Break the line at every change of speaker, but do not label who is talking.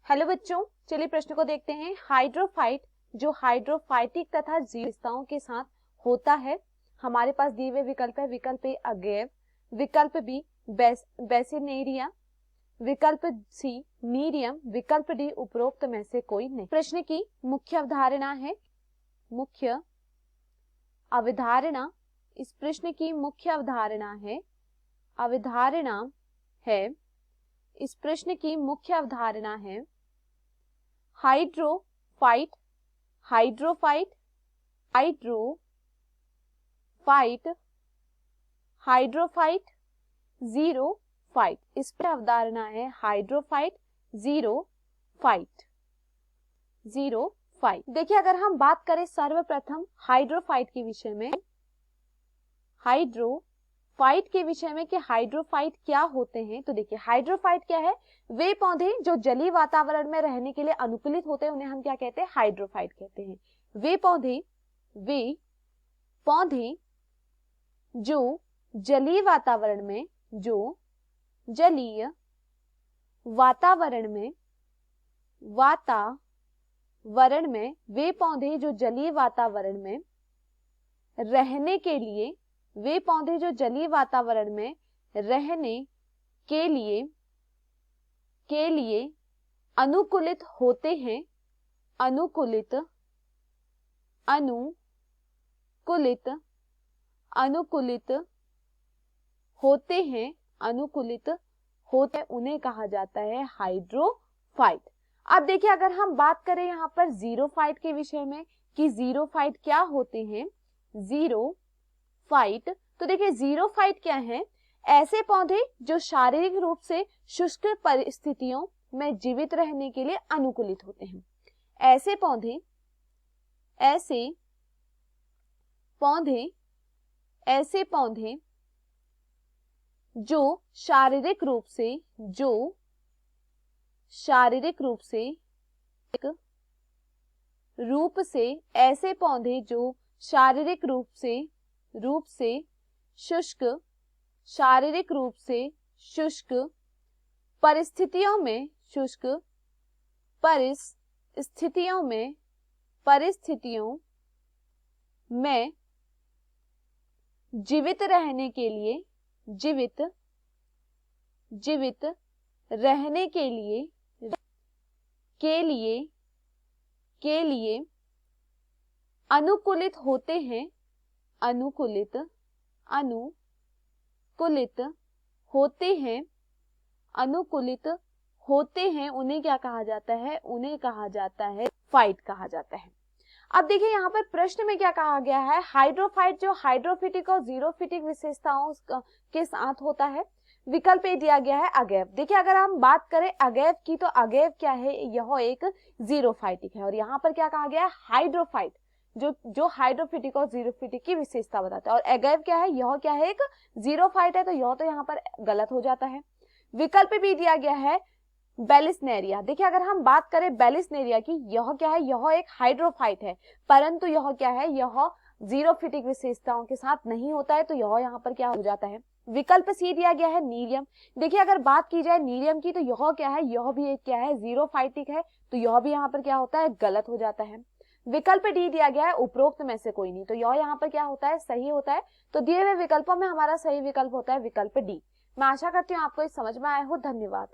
Hello बच्चों, चलिए प्रश्न को देखते हैं। हाइड्रोफाइट जो हाइड्रोफाइटिक तथा जीविताओं के साथ होता है। हमारे पास दिए हुए विकल्प है। विकल्प ए अगेव, विकल्प बी बेसिनेरिया, विकल्प सी नीरियम, विकल्प डी उपरोक्त में से कोई नहीं। प्रश्न की मुख्य अवधारणा है, मुख्य अवधारणा, इस प्रश्न की मुख्य अवधारणा है, अवधारणा है, इस प्रश्न की मुख्य अवधारणा है hydrophyte, hydrophyte, hydrophyte, hydrophyte, zero fight. इस पर अवधारणा है hydrophyte, zero fight, zero fight. देखिए, अगर हम बात करें सर्वप्रथम हाइड्रोफाइट के विषय में, हाइड्रोफाइट के विषय में कि हाइड्रोफाइट क्या होते हैं, तो देखिए हाइड्रोफाइट क्या है। वे पौधे जो जलीय वातावरण में रहने के लिए अनुकूलित होते हैं उन्हें हम क्या कहते हैं, हाइड्रोफाइट कहते हैं। वे पौधे जो जलीय वातावरण में, जो जलीय वातावरण में, वे पौधे जो जलीय वातावरण में रहने के लिए, वे पौधे जो जलीय वातावरण में रहने के लिए अनुकूलित होते हैं, अनुकूलित होते हैं, उन्हें कहा जाता है हाइड्रोफाइट। अब देखिए, अगर हम बात करें यहाँ पर जीरोफाइट के विषय में कि जीरोफाइट क्या होते हैं, जीरोफाइट, तो देखिए जीरोफाइट क्या है। ऐसे पौधे जो शारीरिक रूप से शुष्क परिस्थितियों में जीवित रहने के लिए अनुकूलित होते हैं। ऐसे पौधे जो शारीरिक रूप से ऐसे पौधे जो शारीरिक रूप से शुष्क परिस्थितियों में जीवित रहने के लिए अनुकूलित होते हैं, अनुकूलित होते हैं, उन्हें क्या कहा जाता है, उन्हें कहा जाता है फाइट कहा जाता है। अब देखिए यहाँ पर प्रश्न में क्या कहा गया है, हाइड्रोफाइट जो हाइड्रोफिटिक और जीरोफिटिक विशेषताओं के साथ होता है। विकल्प ए दिया गया है अगेव। देखिए, अगर हम बात करें अगेव की, तो अगेव क्या है, यह एक जीरोफाइटिक है। और यहाँ पर क्या कहा गया है, हाइड्रोफाइट जो हाइड्रोफिटिक और जीरोफिटिक की विशेषता बताता है। और अगेव क्या है, यह क्या है, एक जीरोफाइट है, तो यह तो यहाँ पर गलत हो जाता है। विकल्प भी दिया गया है बेलिस्नेरिया। देखिए, अगर हम बात करें बेलिस्नेरिया की, यह क्या है, यह एक हाइड्रोफाइट है, परंतु यह क्या है, यह जीरोफिटिक विशेषताओं के साथ नहीं होता है, तो यह यहाँ पर क्या हो जाता है। विकल्प सी दिया गया है नीरियम। देखिए, अगर बात की जाए नीरियम की, तो यह क्या है, यह भी एक क्या है, जीरोफाइटिक है, तो यह भी यहाँ पर क्या होता है, गलत हो जाता है। विकल्प डी दिया गया है उपरोक्त में से कोई नहीं, तो यह यहाँ पर क्या होता है, सही होता है। तो दिए हुए विकल्पों में हमारा सही विकल्प होता है विकल्प डी। मैं आशा करती हूँ आपको इस समझ में आया हो। धन्यवाद।